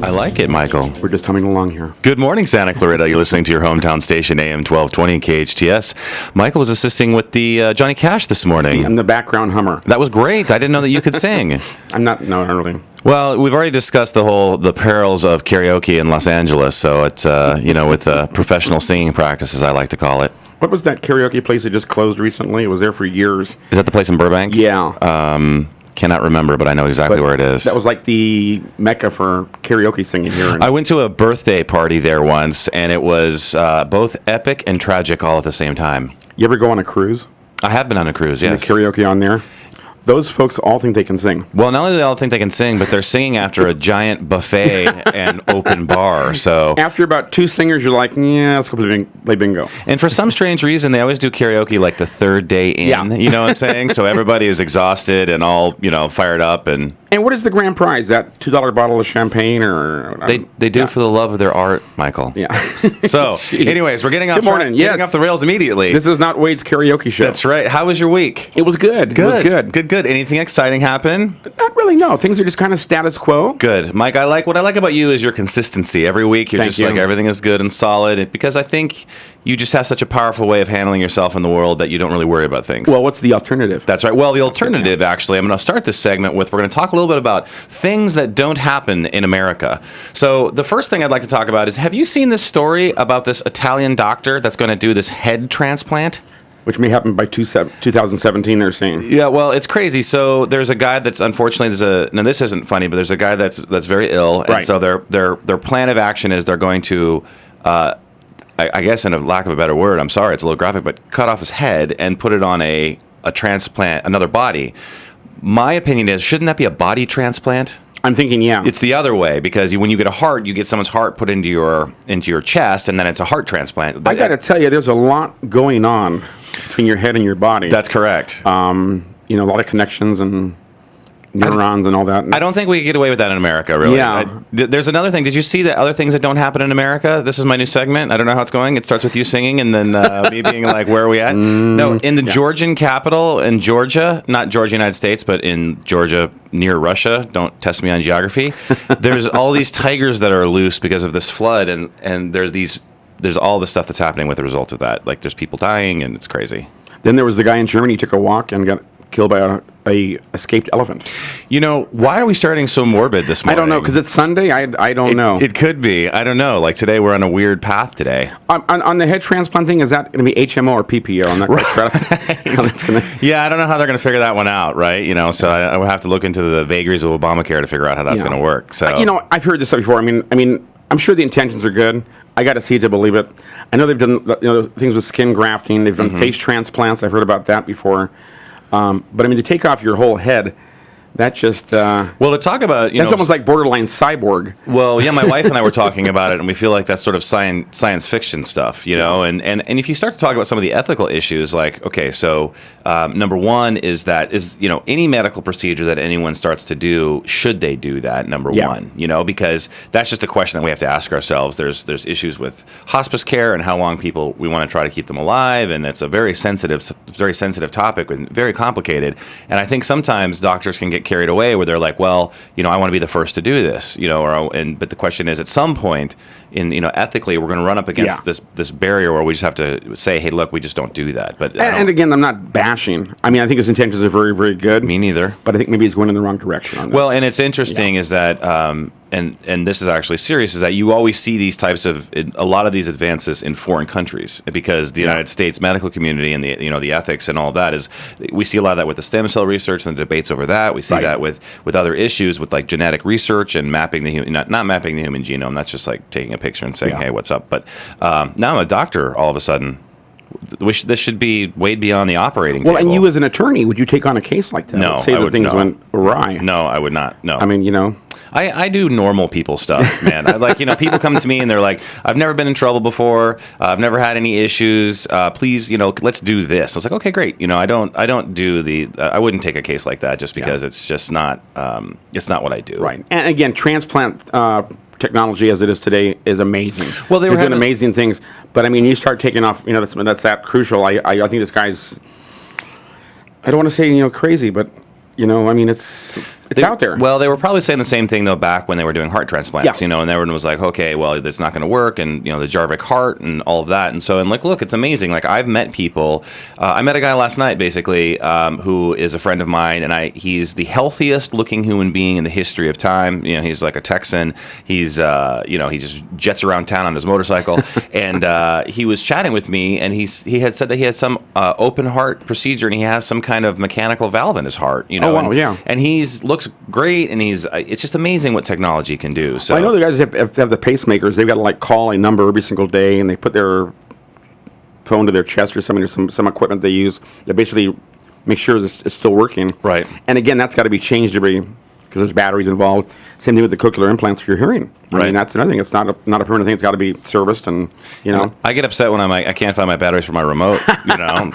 I like it, Michael. We're just humming along here. Good morning, Santa Clarita. You're listening to your hometown station, AM 1220 KHTS. Michael was assisting with the Johnny Cash this morning. I'm the background hummer. That was great. I didn't know that you could sing. Not really. Well, we've already discussed the perils of karaoke in Los Angeles, so it's, with professional singing practices, I like to call it. What was that karaoke place that just closed recently? It was there for years. Is that the place in Burbank? Yeah. Cannot remember, but I know exactly where it is. That was like the mecca for karaoke singing here. I went to a birthday party there once, and it was both epic and tragic all at the same time. You ever go on a cruise? I have been on a cruise, yes. And the karaoke on there? Those folks all think they can sing. Well, not only do they all think they can sing, but they're singing after a giant buffet and open bar. So after about two singers, you're like, yeah, let's go play bingo. And for some strange reason, they always do karaoke like the third day in. Yeah. You know what I'm saying? So everybody is exhausted and all, fired up. And what is the grand prize? That $2 bottle of champagne, or they do it for the love of their art, Michael. Yeah. So, anyways, we're getting off. Good morning. Getting off the rails immediately. This is not Wade's karaoke show. That's right. How was your week? It was good. Good. It was good. Good. Anything exciting happen? Not really. No. Things are just kind of status quo. Good, Mike. What I like about you is your consistency. Every week, you're just like everything is good and solid. Because I think you just have such a powerful way of handling yourself in the world that you don't really worry about things. Well, what's the alternative? That's right. Well, the alternative, actually, I'm going to start this segment with, we're going to talk a little bit about things that don't happen in America. So the first thing I'd like to talk about is, have you seen this story about this Italian doctor that's going to do this head transplant? Which may happen by 2017, they're saying. Yeah, well, it's crazy. So there's a guy that's, unfortunately, now this isn't funny, but there's a guy that's very ill. Right. And so their plan of action is they're going to, I guess in a lack of a better word, I'm sorry, it's a little graphic, but cut off his head and put it on a transplant, another body. My opinion is, shouldn't that be a body transplant? I'm thinking, yeah. It's the other way, because when you get a heart, you get someone's heart put into your chest, and then it's a heart transplant. I got to tell you, there's a lot going on between your head and your body. That's correct. A lot of connections and neurons and all that. I don't think we can get away with that in America, really. Yeah. There's another thing. Did you see the other things that don't happen in America? This is my new segment. I don't know how it's going. It starts with you singing and then me being like, where are we at? No, in the Georgian capital, in Georgia, not Georgia, United States, but in Georgia near Russia. Don't test me on geography. There's all these tigers that are loose because of this flood, and there's all the stuff that's happening with the result of that. Like, there's people dying, and it's crazy. Then there was the guy in Germany who took a walk and got killed by a escaped elephant. Why are we starting so morbid this morning? I don't know, because it's Sunday. I don't know. It could be. I don't know. Like, today we're on a weird path today. On the head transplant thing, is that going to be HMO or PPO? I'm not quite sure. Yeah, I don't know how they're going to figure that one out, right? So I would have to look into the vagaries of Obamacare to figure out how that's going to work. So I've heard this stuff before. I mean, I'm sure the intentions are good. I got to see it to believe it. I know they've done things with skin grafting. They've done face transplants. I've heard about that before. But to take off your whole head, that just... well, to talk about... That's almost like borderline cyborg. Well, yeah, my wife and I were talking about it, and we feel like that's sort of science fiction stuff, And if you start to talk about some of the ethical issues, like, okay, so number one is any medical procedure that anyone starts to do, should they do that, number one? Because that's just a question that we have to ask ourselves. There's issues with hospice care and how long we want to try to keep them alive, and it's a very sensitive topic and very complicated. And I think sometimes doctors can get carried away where they're like, well, I want to be the first to do this, but the question is, at some point ethically, we're going to run up against this barrier where we just have to say, hey, look, we just don't do that. But and again, I'm not bashing. I think his intentions are very, very good. Me neither. But I think maybe he's going in the wrong direction on this. Well, and it's interesting is that, and this is actually serious, is that you always see these types of, a lot of these advances in foreign countries, because the United States medical community and the ethics and all of that we see a lot of that with the stem cell research and the debates over that. We see that with other issues with like genetic research and mapping not mapping the human genome. That's just like taking a picture and saying, hey, what's up? But now I'm a doctor all of a sudden. This should be way beyond the operating table. Well, and you as an attorney, would you take on a case like that? No, Let's say that things went awry. No, I would not. No. I I do normal people stuff, man. People come to me and they're like, I've never been in trouble before. I've never had any issues. Please, let's do this. I was like, okay, great. I don't do I wouldn't take a case like that just because it's just not, it's not what I do. Right. And again, transplant technology as it is today is amazing. Well, they were doing amazing things, but you start taking off, that's that crucial. I think this guy's, I don't want to say, crazy, but, it's... It's out there. Well, they were probably saying the same thing, though, back when they were doing heart transplants, Yeah. and everyone was like, okay, well, it's not going to work, and, the Jarvik heart and all of that. And so, look, it's amazing. Like, I've met people. I met a guy last night, basically, who is a friend of mine, and he's the healthiest looking human being in the history of time. He's like a Texan. He's, he just jets around town on his motorcycle. And he was chatting with me, and he had said that he had some open heart procedure, and he has some kind of mechanical valve in his heart, Oh, wow, yeah. And looks great, and it's just amazing what technology can do. So I know the guys have the pacemakers. They've got to call a number every single day, and they put their phone to their chest or something, or some equipment they use that basically make sure it's still working. Right. And again, that's got to be changed because there's batteries involved. Same thing with the cochlear implants for your hearing. I mean, that's another thing. It's not a permanent thing. It's got to be serviced, and I get upset when I can't find my batteries for my remote.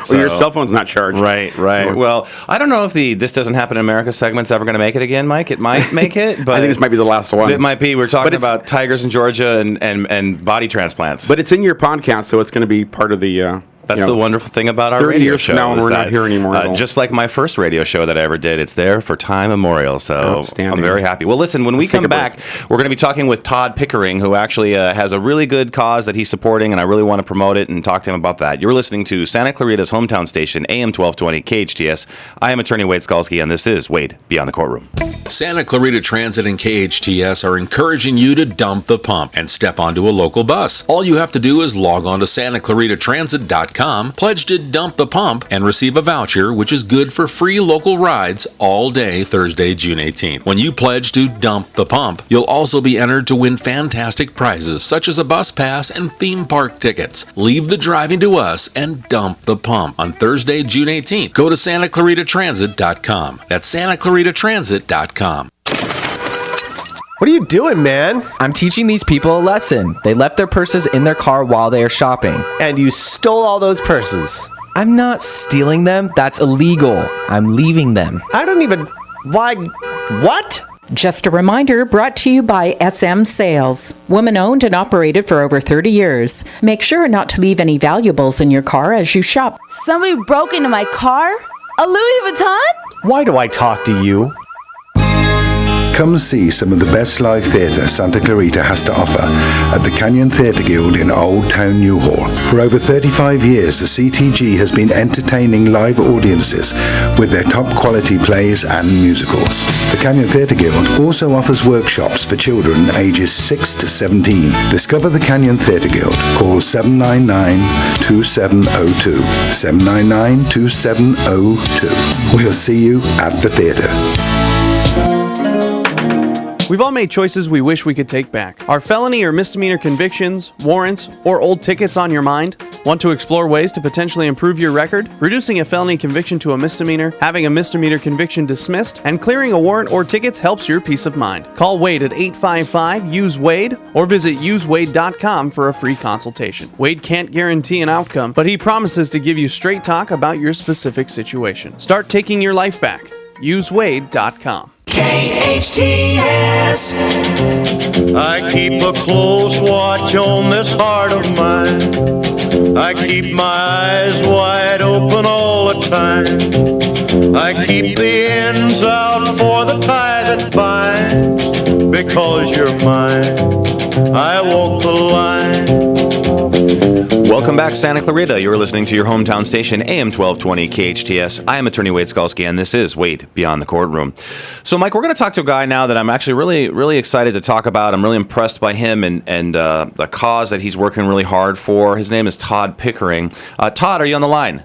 So your cell phone's not charged. Right. So, Well, I don't know if this doesn't happen in America segment's ever going to make it again, Mike. It might make it, but I think this might be the last one. It might be. We're talking about tigers in Georgia and body transplants. But it's in your podcast, so it's going to be part of the. That's the wonderful thing about our 30 radio years show. from now, is we're that, not here anymore. Just like my first radio show that I ever did, it's there for time immemorial. So Outstanding. I'm very happy. Well, listen, when we come back, we're going to be talking with Todd Pickering, who actually has a really good cause that he's supporting, and I really want to promote it and talk to him about that. You're listening to Santa Clarita's hometown station, AM 1220 KHTS. I am attorney Wade Skalsky, and this is Wade Beyond the Courtroom. Santa Clarita Transit and KHTS are encouraging you to dump the pump and step onto a local bus. All you have to do is log on to SantaClaritaTransit.com, pledge to dump the pump, and receive a voucher, which is good for free local rides all day Thursday, June 18th. When you pledge to dump the pump, you'll also be entered to win fantastic prizes such as a bus pass and theme park tickets. Leave the driving to us and dump the pump on Thursday, June 18th. Go to SantaClaritaTransit.com. That's SantaClaritaTransit.com. What are you doing, man? I'm teaching these people a lesson. They left their purses in their car while they are shopping. And you stole all those purses. I'm not stealing them. That's illegal. I'm leaving them. I don't even... Why... What? Just a reminder brought to you by SM Sales. Woman-owned and operated for over 30 years. Make sure not to leave any valuables in your car as you shop. Somebody broke into my car? A Louis Vuitton? Why do I talk to you? Come see some of the best live theatre Santa Clarita has to offer at the Canyon Theatre Guild in Old Town Newhall. For over 35 years, the CTG has been entertaining live audiences with their top quality plays and musicals. The Canyon Theatre Guild also offers workshops for children ages 6 to 17. Discover the Canyon Theatre Guild. Call 799-2702. 799-2702. We'll see you at the theatre. We've all made choices we wish we could take back. Are felony or misdemeanor convictions, warrants, or old tickets on your mind? Want to explore ways to potentially improve your record? Reducing a felony conviction to a misdemeanor, having a misdemeanor conviction dismissed, and clearing a warrant or tickets helps your peace of mind. Call Wade at 855-USE-WADE or visit usewade.com for a free consultation. Wade can't guarantee an outcome, but he promises to give you straight talk about your specific situation. Start taking your life back. usewade.com. KHTS. I keep a close watch on this heart of mine. I keep my eyes wide open all the time. I keep the ends out for the tie that binds. Because you're mine, I walk the line. Welcome back, Santa Clarita. You're listening to your hometown station, AM 1220 KHTS. I am attorney Wade Skalsky, and this is Wade Beyond the Courtroom. So, Mike, we're going to talk to a guy now that I'm actually really, really excited to talk about. I'm really impressed by him and the cause that he's working really hard for. His name is Todd Pickering. Todd, are you on the line?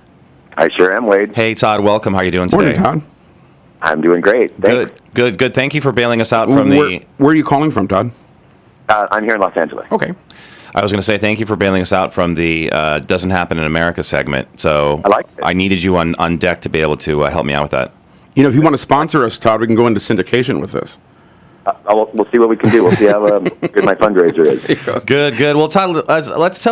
I sure am, Wade. Hey, Todd, welcome. How are you doing today? Morning, Todd. I'm doing great. Thanks. Good. Thank you for bailing us out from Where are you calling from, Todd? I'm here in Los Angeles. Okay. I was going to say thank you for bailing us out from the Doesn't Happen in America segment. So I needed you on deck to be able to help me out with that. If you want to sponsor us, Todd, we can go into syndication with this. We'll see what we can do. We'll see how good my fundraiser is. Good. Well, Todd, let's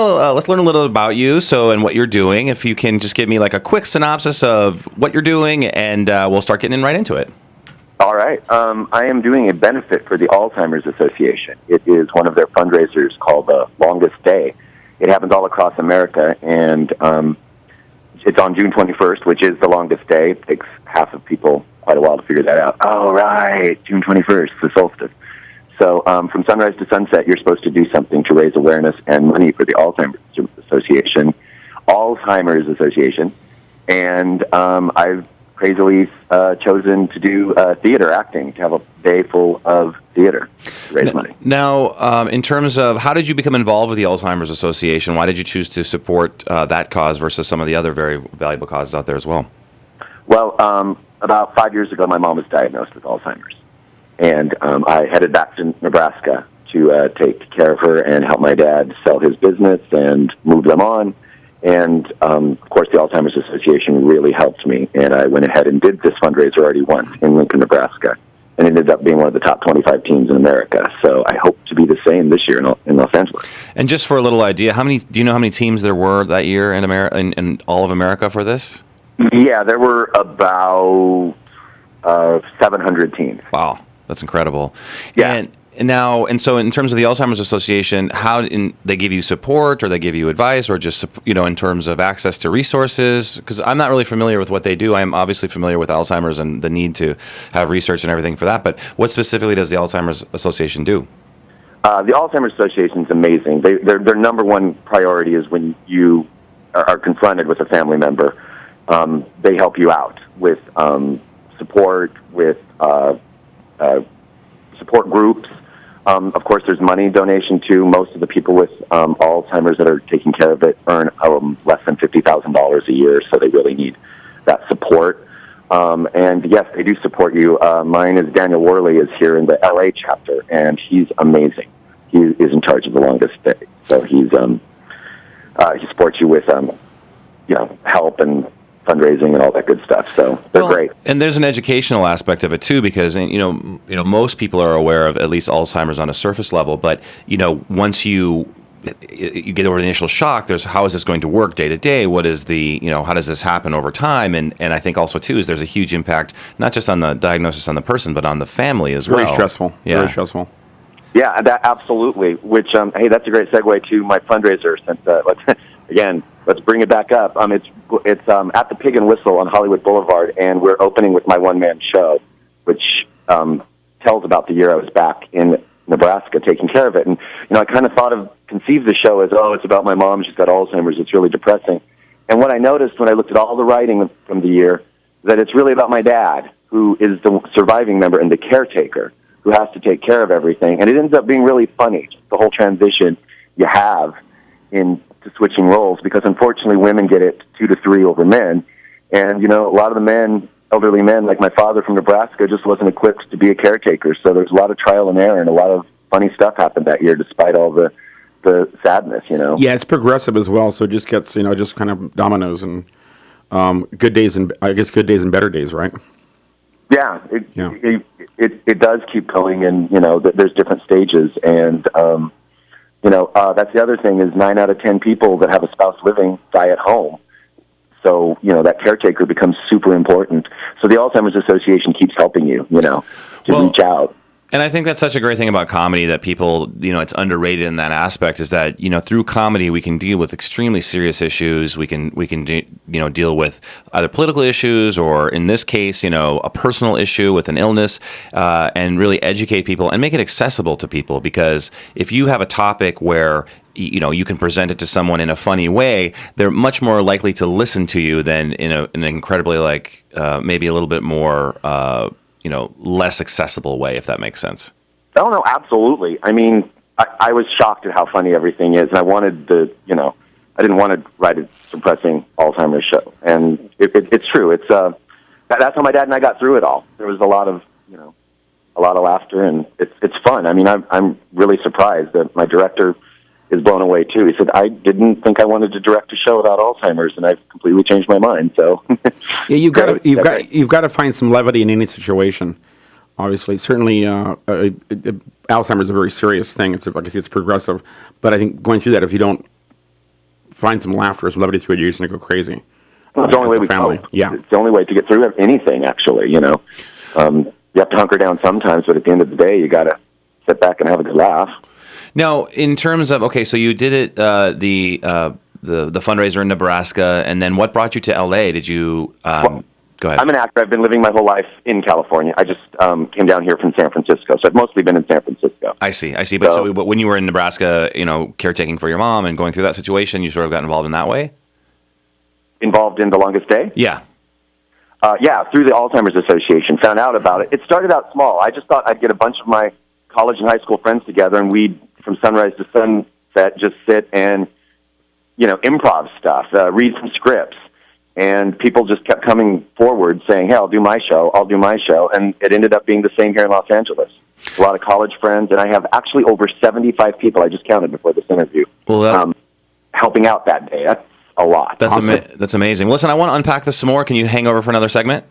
learn a little about you. So, and what you're doing. If you can just give me like a quick synopsis of what you're doing, and we'll start getting right into it. All right. I am doing a benefit for the Alzheimer's Association. It is one of their fundraisers called the Longest Day. It happens all across America, and it's on June 21st, which is the longest day. It takes half of people quite a while to figure that out. Oh, right, June 21st, the solstice. So from sunrise to sunset, you're supposed to do something to raise awareness and money for the Alzheimer's Association. And I've crazily chosen to do theater acting, to have a day full of theater to raise money. Now, in terms of how did you become involved with the Alzheimer's Association? Why did you choose to support that cause versus some of the other very valuable causes out there as well? Well, about 5 years ago, my mom was diagnosed with Alzheimer's. And I headed back to Nebraska to take care of her and help my dad sell his business and move them on. And, of course, the Alzheimer's Association really helped me. And I went ahead and did this fundraiser already once in Lincoln, Nebraska. And it ended up being one of the top 25 teams in America. So I hope to be the same this year in Los Angeles. And just for a little idea, do you know how many teams there were that year in America, in all of America for this? Yeah, there were about 700 teams. Wow. That's incredible. Yeah. And so in terms of the Alzheimer's Association, they give you support or they give you advice or just, in terms of access to resources? Because I'm not really familiar with what they do. I'm obviously familiar with Alzheimer's and the need to have research and everything for that. But what specifically does the Alzheimer's Association do? The Alzheimer's Association is amazing. Their number one priority is when you are confronted with a family member, they help you out with support, with support groups. Of course, there's money donation too. Most of the people with Alzheimer's that are taking care of it earn less than $50,000 a year, so they really need that support. And yes, they do support you. Mine is Daniel Worley is here in the LA chapter, and he's amazing. He is in charge of the longest day, so he supports you with help and fundraising and all that good stuff. So they're great. And there's an educational aspect of it too, because most people are aware of at least Alzheimer's on a surface level, but once you get over the initial shock, there's how is this going to work day to day? What is how does this happen over time? And I think also too is there's a huge impact not just on the diagnosis on the person, but on the family as well. Very stressful. Yeah. Very stressful. Yeah, that absolutely. Which hey, that's a great segue to my fundraiser. Since let's bring it back up. It's at the Pig and Whistle on Hollywood Boulevard, and we're opening with my one-man show, which tells about the year I was back in Nebraska taking care of it. And I kind of conceived the show as, it's about my mom. She's got Alzheimer's. It's really depressing. And what I noticed when I looked at all the writing from the year, that it's really about my dad, who is the surviving member and the caretaker, who has to take care of everything. And it ends up being really funny, just the whole transition you have into switching roles, because unfortunately women get it 2 to 3 over men. And, a lot of the men, elderly men, like my father from Nebraska, just wasn't equipped to be a caretaker. So there's a lot of trial and error, and a lot of funny stuff happened that year, despite all the sadness, Yeah, it's progressive as well, so it just gets, just kind of dominoes and good days and better days, right? Yeah, it does keep going, and there's different stages, and that's the other thing is 9 out of 10 people that have a spouse living die at home. So that caretaker becomes super important. So the Alzheimer's Association keeps helping you, to reach out. And I think that's such a great thing about comedy that people, it's underrated in that aspect is that, through comedy, we can deal with extremely serious issues. We can deal with either political issues or in this case, a personal issue with an illness, and really educate people and make it accessible to people. Because if you have a topic where you can present it to someone in a funny way, they're much more likely to listen to you than in an incredibly maybe a little bit more less accessible way, if that makes sense. Oh, no, absolutely. I mean, I was shocked at how funny everything is, and I wanted I didn't want to write a depressing Alzheimer's show. And it's true. It's that's how my dad and I got through it all. There was a lot of laughter, and it's fun. I mean, I'm really surprised that my director is blown away too. He said, I didn't think I wanted to direct a show about Alzheimer's, and I've completely changed my mind. So yeah, you've got to find some levity in any situation. Obviously, certainly, Alzheimer's is a very serious thing. It's like I say, it's progressive, but I think going through that, if you don't find some laughter, some levity through it, you're just going to go crazy. Well, it's the only way we go. Yeah, it's the only way to get through anything. Actually, you have to hunker down sometimes, but at the end of the day, you got to sit back and have a good laugh. Now, in terms of, so you did it, the fundraiser in Nebraska, and then what brought you to LA? Did you Go ahead. I'm an actor. I've been living my whole life in California. I just came down here from San Francisco, so I've mostly been in San Francisco. I see. But when you were in Nebraska, caretaking for your mom and going through that situation, you sort of got involved in that way? Involved in The Longest Day? Yeah. Through the Alzheimer's Association. Found out about it. It started out small. I just thought I'd get a bunch of my college and high school friends together, and we'd, from sunrise to sunset, just sit and, improv stuff, read some scripts. And people just kept coming forward saying, hey, I'll do my show. And it ended up being the same here in Los Angeles. A lot of college friends, and I have actually over 75 people, I just counted before this interview, helping out that day. That's a lot. That's awesome. That's amazing. Listen, I want to unpack this some more. Can you hang over for another segment?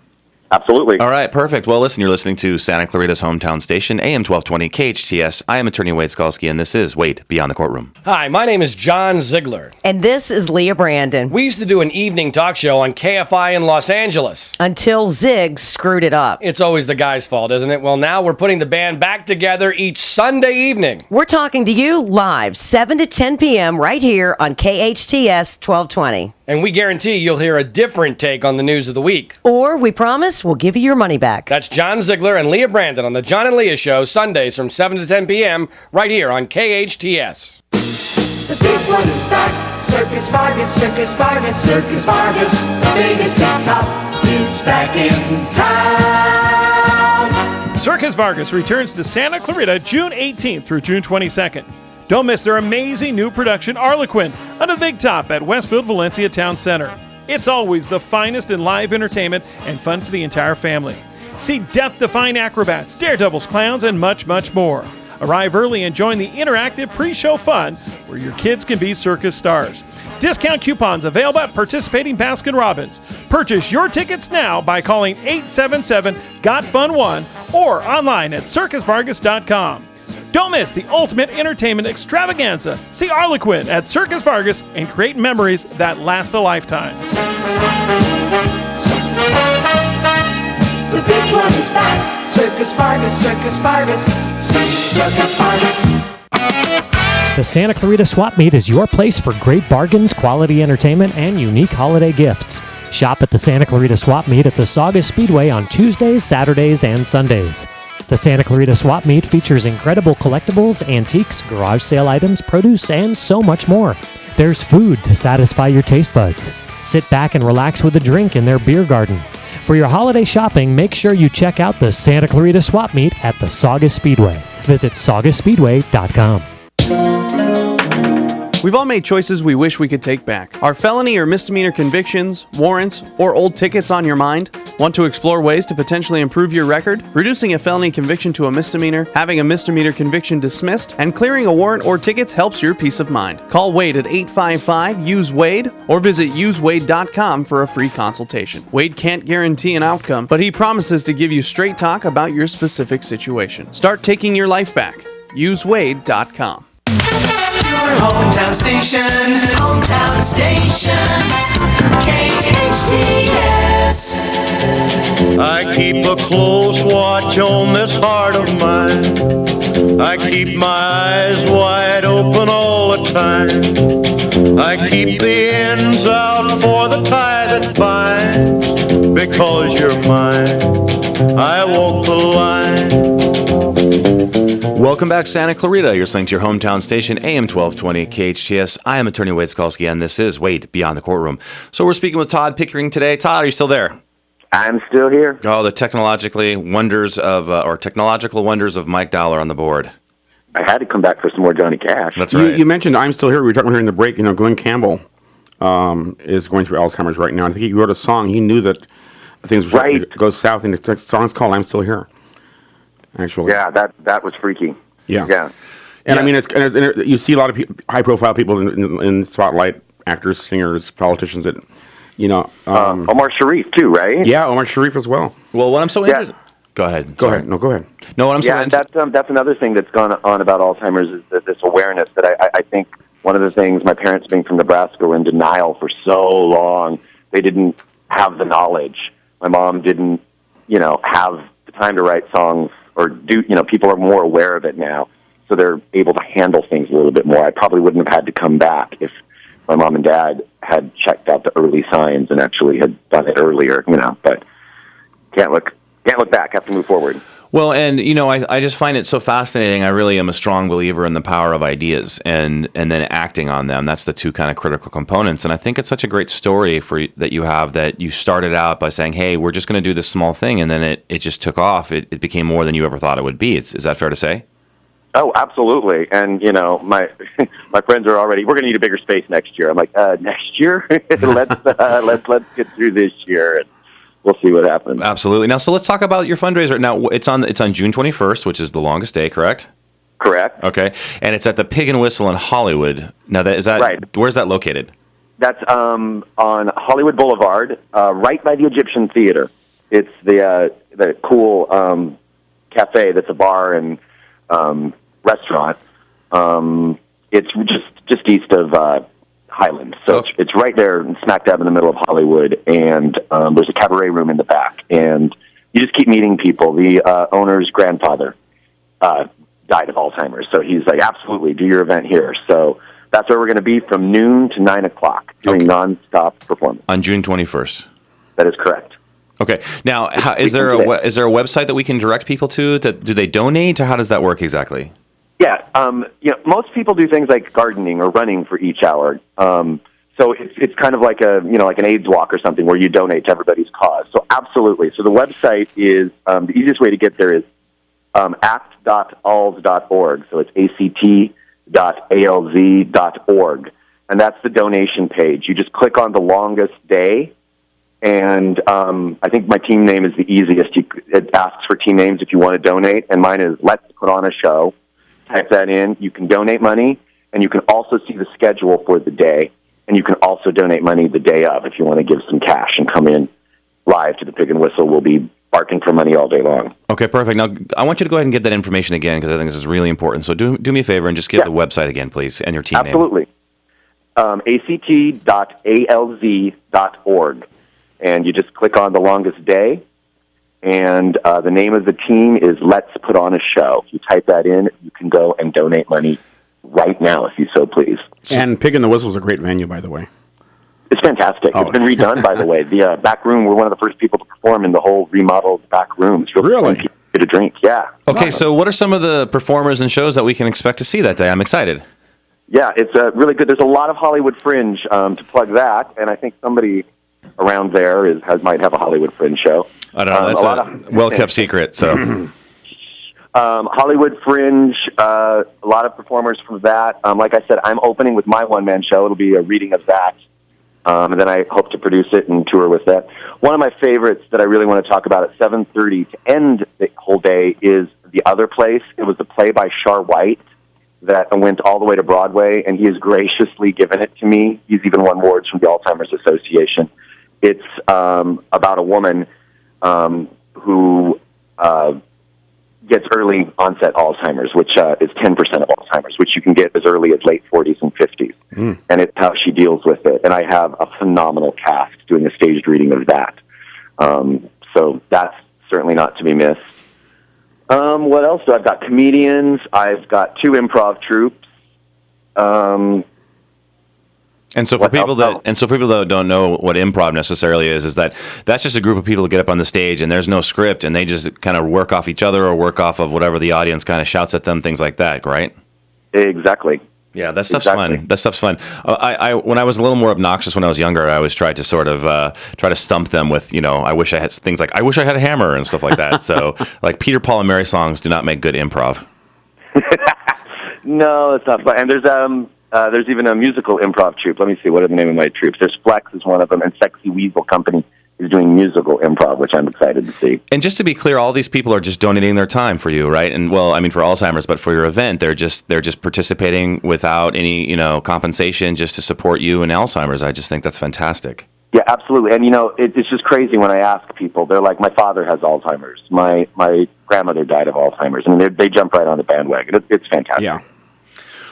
Absolutely. All right, perfect. Well, listen, you're listening to Santa Clarita's hometown station, AM 1220 KHTS. I am attorney Wade Skalsky, and this is Wade Beyond the Courtroom. Hi, my name is John Ziegler. And this is Leah Brandon. We used to do an evening talk show on KFI in Los Angeles. Until Zig screwed it up. It's always the guy's fault, isn't it? Well, now we're putting the band back together each Sunday evening. We're talking to you live, 7 to 10 p.m. right here on KHTS 1220. And we guarantee you'll hear a different take on the news of the week. Or we promise we'll give you your money back. That's John Ziegler and Leah Brandon on the John and Leah Show, Sundays from 7 to 10 p.m. right here on KHTS. The big one is back. Circus Vargas, Circus Vargas, Circus Vargas. The biggest big top, he's back in town. Circus Vargas returns to Santa Clarita June 18th through June 22nd. Don't miss their amazing new production, Harlequin, under the big top at Westfield Valencia Town Center. It's always the finest in live entertainment and fun for the entire family. See death-defying acrobats, daredevils, clowns, and much, much more. Arrive early and join the interactive pre-show fun where your kids can be circus stars. Discount coupons available at participating Baskin-Robbins. Purchase your tickets now by calling 877-GOT-FUN-1 or online at circusvargas.com. Don't miss the ultimate entertainment extravaganza. See Harlequin at Circus Vargas and create memories that last a lifetime. The big one is back. Circus Vargas, Circus Vargas, Circus Vargas. The Santa Clarita Swap Meet is your place for great bargains, quality entertainment, and unique holiday gifts. Shop at the Santa Clarita Swap Meet at the Saugus Speedway on Tuesdays, Saturdays, and Sundays. The Santa Clarita Swap Meet features incredible collectibles, antiques, garage sale items, produce, and so much more. There's food to satisfy your taste buds. Sit back and relax with a drink in their beer garden. For your holiday shopping, make sure you check out the Santa Clarita Swap Meet at the Saugus Speedway. Visit saugusspeedway.com. We've all made choices we wish we could take back. Are felony or misdemeanor convictions, warrants, or old tickets on your mind? Want to explore ways to potentially improve your record? Reducing a felony conviction to a misdemeanor, having a misdemeanor conviction dismissed, and clearing a warrant or tickets helps your peace of mind. Call Wade at 855-USE-WADE or visit usewade.com for a free consultation. Wade can't guarantee an outcome, but he promises to give you straight talk about your specific situation. Start taking your life back. usewade.com. Your hometown station, KHTS. I keep a close watch on this heart of mine. I keep my eyes wide open all the time. I keep the ends out for the tie that binds. Because you're mine, I walk the line. Welcome back, Santa Clarita. You're listening to your hometown station, AM 1220 KHTS. I am attorney Wade Skalsky, and this is Wade Beyond the Courtroom. So we're speaking with Todd Pickering today. Todd, are you still there? I'm still here. Oh, the technological wonders of Mike Dollar on the board. I had to come back for some more Johnny Cash. That's right. You mentioned I'm still here. We were talking about here in the break. Glenn Campbell is going through Alzheimer's right now. I think he wrote a song. He knew that things would go south, and the song's called "I'm Still Here." Actually, yeah, that was freaky. Yeah. And I mean, you see a lot of high-profile people in spotlight, actors, singers, politicians that, Omar Sharif too, right? Yeah, Omar Sharif as well. Well, what I'm so interested. Go ahead. Go ahead. No, go ahead. No, what I'm saying. That's another thing that's gone on about Alzheimer's is that this awareness that I think one of the things, my parents being from Nebraska were in denial for so long. They didn't have the knowledge. My mom didn't, have the time to write songs or do, people are more aware of it now. So they're able to handle things a little bit more. I probably wouldn't have had to come back if my mom and dad had checked out the early signs and actually had done it earlier, but can't look back. Have to move forward. Well, and I just find it so fascinating. I really am a strong believer in the power of ideas and then acting on them. That's the two kind of critical components. And I think it's such a great story that you have, that you started out by saying, "Hey, we're just going to do this small thing," and then it just took off. It became more than you ever thought it would be. Is that fair to say? Oh, absolutely. And my my friends are already. We're going to need a bigger space next year. I'm like, next year? let's get through this year. And we'll see what happens. Absolutely. Now, so let's talk about your fundraiser. Now, it's on June 21st, which is the longest day, correct? Correct. Okay. And it's at the Pig and Whistle in Hollywood. Now, is that right? Where's that located? That's on Hollywood Boulevard, right by the Egyptian Theater. It's the cool cafe that's a bar and restaurant. It's just east of Highland. So it's right there, smack dab in the middle of Hollywood, and there's a cabaret room in the back, and you just keep meeting people. The owner's grandfather died of Alzheimer's, so he's like, absolutely, do your event here. So that's where we're going to be from noon to 9 o'clock, doing nonstop performance. On June 21st? That is correct. Okay. Now, is there a website that we can direct people to? Do they donate, or how does that work exactly? Yeah, most people do things like gardening or running for each hour. So it's kind of like like an AIDS walk or something where you donate to everybody's cause. So absolutely. So the website is the easiest way to get there is act.alz.org. So it's act.alz.org, and that's the donation page. You just click on the longest day, and I think my team name is the easiest. It asks for team names if you want to donate, and mine is Let's Put On a Show. Type that in. You can donate money, and you can also see the schedule for the day, and you can also donate money the day of if you want to give some cash and come in live to the Pig and Whistle. We'll be barking for money all day long. Okay, perfect. Now, I want you to go ahead and give that information again, because I think this is really important. So do me a favor and just give the website again, please, and your team name. Absolutely. act.alz.org, and you just click on the longest day. And the name of the team is Let's Put On a Show. If you type that in, you can go and donate money right now, if you so please. And Pig and the Whistle is a great venue, by the way. It's fantastic. It's been redone, by the way. The back room, we're one of the first people to perform in the whole remodeled back room. It's really fun. Get a drink, yeah. Okay, so what are some of the performers and shows that we can expect to see that day? I'm excited. Yeah, it's really good. There's a lot of Hollywood Fringe to plug that, and I think somebody around there might have a Hollywood Fringe show. I don't know. That's a well-kept secret. So, Hollywood Fringe, a lot of performers from that. Like I said, I'm opening with my one-man show. It'll be a reading of that, and then I hope to produce it and tour with that. One of my favorites that I really want to talk about at 7:30 to end the whole day is The Other Place. It was a play by Shar White that went all the way to Broadway, and he has graciously given it to me. He's even won awards from the Alzheimer's Association. It's about a woman who gets early onset Alzheimer's, which is 10% of Alzheimer's, which you can get as early as late 40s and 50s. And it's how she deals with it. And I have a phenomenal cast doing a staged reading of that. So that's certainly not to be missed. What else do I've got? Comedians. I've got 2 improv troupes. And so for people that don't know what improv necessarily is that's just a group of people that get up on the stage and there's no script and they just kind of work off each other or work off of whatever the audience kind of shouts at them, things like that, right? Exactly. Yeah, that stuff's fun. That stuff's fun. I when I was a little more obnoxious when I was younger, I always tried to sort of try to stump them with, I wish I had things like I wish I had a hammer and stuff like that. So like Peter, Paul, and Mary songs do not make good improv. No, it's not fun. And there's even a musical improv troupe. Let me see, what are the name of my troupes? There's Flex is one of them, and Sexy Weasel Company is doing musical improv, which I'm excited to see. And just to be clear, all these people are just donating their time for you, right? And well, I mean for Alzheimer's, but for your event, they're just participating without any, compensation just to support you and Alzheimer's. I just think that's fantastic. Yeah, absolutely. And it's just crazy when I ask people. They're like, my father has Alzheimer's. My grandmother died of Alzheimer's. And they jump right on the bandwagon. It's fantastic. Yeah.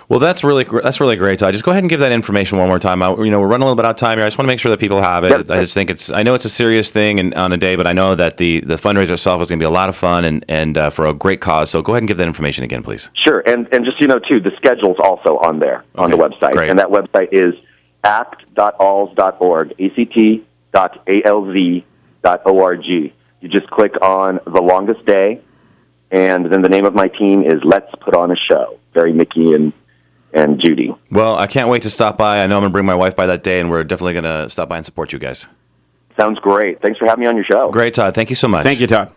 Well, that's really great. So just go ahead and give that information one more time. We're running a little bit out of time here. I just want to make sure that people have it. Yep. I just think I know it's a serious thing and on a day, but I know that the fundraiser itself is going to be a lot of fun and for a great cause. So go ahead and give that information again, please. Sure. And just too, the schedule's also on there on the website. Great. And that website is act.alz.org, act.alz.org. You just click on The Longest Day, and then the name of my team is Let's Put On a Show. Very Mickey and Judy. Well, I can't wait to stop by. I know I'm going to bring my wife by that day, and we're definitely going to stop by and support you guys. Sounds great. Thanks for having me on your show. Great, Todd. Thank you so much. Thank you, Todd.